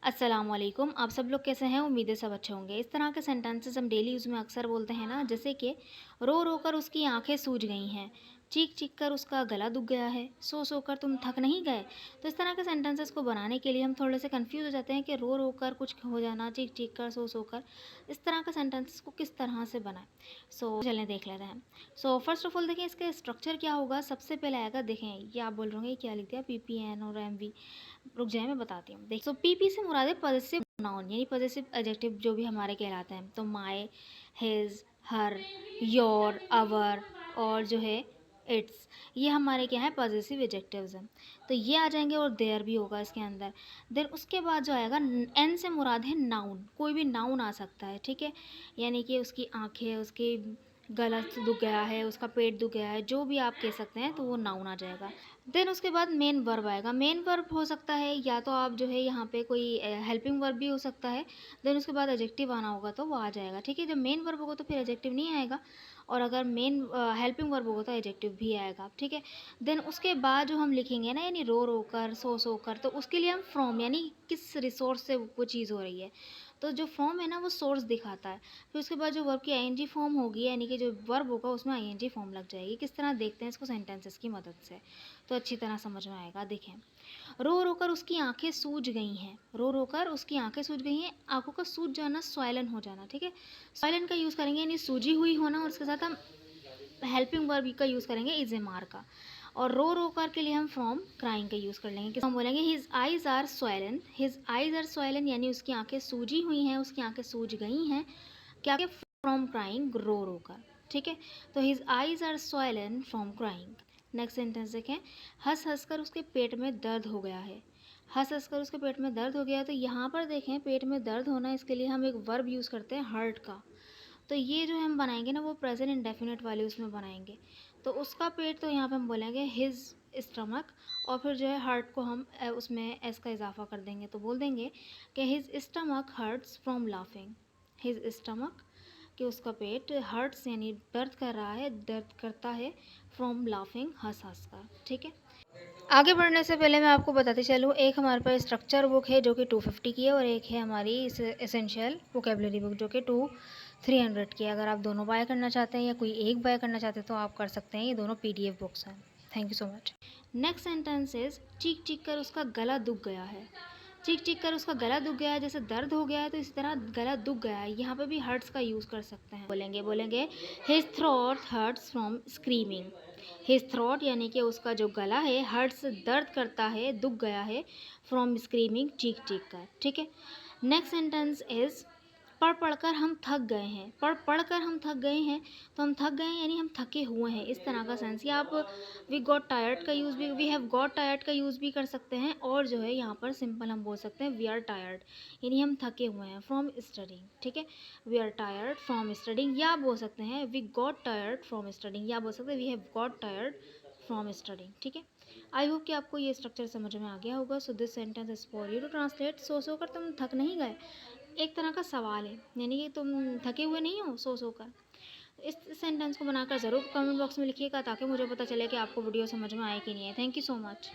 अस्सलामुअलैकुम। आप सब लोग कैसे हैं? उम्मीद है सब अच्छे होंगे। इस तरह के सेंटेंसेस हम डेली यूज़ में अक्सर बोलते हैं ना, जैसे कि रो रो कर उसकी आंखें सूज गई हैं, चीख चीख कर उसका गला दुख गया है, सो कर तुम थक नहीं गए। तो इस तरह के सेंटेंसेस को बनाने के लिए हम थोड़े से कंफ्यूज हो जाते हैं कि रो कर कुछ हो जाना, चीख चीख कर, सो कर, इस तरह के सेंटेंसेस को किस तरह से बनाएं। चलें देख लेते हैं। फर्स्ट ऑफ ऑल देखें इसका स्ट्रक्चर क्या होगा। सबसे पहले आएगा, देखें ये आप बोल रहे होंगे क्या लिख दिया, PPN और MV। रुक जाए मैं बताती हूँ। देख PP से मुराद है पॉजेसिव नाउन, यानी पॉजेसिव एडजेक्टिव जो भी हमारे कहलाते हैं। तो माय, हिज, हर, योर, अवर और जो है इट्स, ये हमारे क्या है, पॉजेसिव एडजेक्टिव्स हैं। तो ये आ जाएंगे और देयर भी होगा इसके अंदर। देन उसके बाद जो आएगा, एन से मुराद है नाउन, कोई भी नाउन आ सकता है, ठीक है। यानी कि उसकी आंखें, उसके गला दुख गया है, उसका पेट दुख गया है, जो भी आप कह सकते हैं, तो वो नाउन आ जाएगा। देन उसके बाद मेन वर्ब आएगा। मेन वर्ब हो सकता है या तो आप जो है यहाँ पे कोई हेल्पिंग वर्ब भी हो सकता है। देन उसके बाद एडजेक्टिव आना होगा तो वो आ जाएगा, ठीक है। जब मेन वर्ब होगा तो फिर एडजेक्टिव नहीं आएगा, और अगर मेन हेल्पिंग वर्ब होगा तो एडजेक्टिव भी आएगा, ठीक है। देन उसके बाद जो हम लिखेंगे ना, यानी रो कर, सो कर, तो उसके लिए हम फ्रॉम, यानी किस रिसोर्स से वो चीज़ हो रही है, तो जो फॉर्म है ना वो सोर्स दिखाता है। फिर उसके बाद जो वर्ब की ING फॉर्म होगी, यानी कि जो वर्ब होगा उसमें ING फॉर्म लग जाएगी। किस तरह देखते हैं इसको सेंटेंसेस की मदद से, तो अच्छी तरह समझ में आएगा। देखें, रो कर उसकी आंखें सूज गई हैं, रो कर उसकी आंखें सूज गई हैं। आंखों का सूज जाना, स्वाइलन हो जाना, ठीक है। स्वाइलन का यूज़ करेंगे यानी सूजी हुई होना, और उसके साथ हम हेल्पिंग वर्ब का यूज़ करेंगे इज ए मार का। और रो कर के लिए हम फ्रॉम क्राइंग का यूज़ कर लेंगे। हम बोलेंगे his eyes are swollen, his eyes are swollen, यानी उसकी आंखें सूजी हुई हैं, उसकी आंखें सूज गई हैं, क्या के फ्रॉम क्राइंग, रो कर, ठीक है। तो his eyes are swollen from crying. Next sentence देखें, हंस कर उसके पेट में दर्द हो गया है। हंस कर उसके पेट में दर्द हो गया है, तो यहाँ पर देखें पेट में दर्द होना, इसके लिए हम एक वर्ब यूज़ करते हैं हर्ट का। तो ये जो हम बनाएंगे ना वो प्रेजेंट इंडेफिनिट वाले उसमें बनाएंगे। तो उसका पेट, तो यहाँ पे हम बोलेंगे हिज स्टमक, और फिर जो है हार्ट को हम उसमें एस का इजाफा कर देंगे, तो बोल देंगे कि his stomach hurts from laughing. His stomach, कि उसका पेट, हर्ट्स यानी दर्द कर रहा है, दर्द करता है, फ्रॉम लाफिंग, हंस कर, ठीक है। आगे बढ़ने से पहले मैं आपको बताती चलूँ, एक हमारे पास स्ट्रक्चर बुक है जो कि 250 की है, और एक है हमारी एसेंशियल वोकेबलरी बुक जो कि 300 की है। अगर आप दोनों बाय करना चाहते हैं या कोई एक बाय करना चाहते हैं तो आप कर सकते हैं, ये दोनों PDF बुक्स हैं। Thank you so much. Next sentence is, चीख चीख कर उसका गला दुख गया है। चीख चीख कर उसका गला दुख गया है, जैसे दर्द हो गया है तो इसी तरह गला दुख गया है, यहाँ पे भी हर्ट्स का यूज़ कर सकते हैं। बोलेंगे his throat hurts from screaming. His throat यानी कि उसका जो गला है, हर्ट्स दर्द करता है, दुख गया है, फ्रॉम स्क्रीमिंग, चीख चीख कर, ठीक है। नेक्स्ट सेंटेंस इज, पढ़ कर हम थक गए हैं। पढ़ कर हम थक गए हैं, तो हम थक गए हैं यानी हम थके हुए हैं, इस तरह का सेंस। या आप वी गॉट टायर्ड का यूज़ भी, वी हैव गॉट टायर्ड का यूज़ भी कर सकते हैं, और जो है यहाँ पर सिंपल हम बोल सकते हैं वी आर टायर्ड, यानी हम थके हुए हैं, फ्रॉम स्टडिंग, ठीक है। We are tired from studying, या बोल सकते हैं we got tired from studying, या बोल सकते हैं we have got tired from studying, ठीक है। आई होप कि आपको ये स्ट्रक्चर समझ में आ गया होगा। So this sentence is for you to translate. सो कर तुम थक नहीं गए, एक तरह का सवाल है, यानी कि तुम थके हुए नहीं हो सो कर। इस सेंटेंस को बनाकर ज़रूर कमेंट बॉक्स में लिखिएगा, ताकि मुझे पता चले कि आपको वीडियो समझ में आए कि नहीं है। Thank you so much.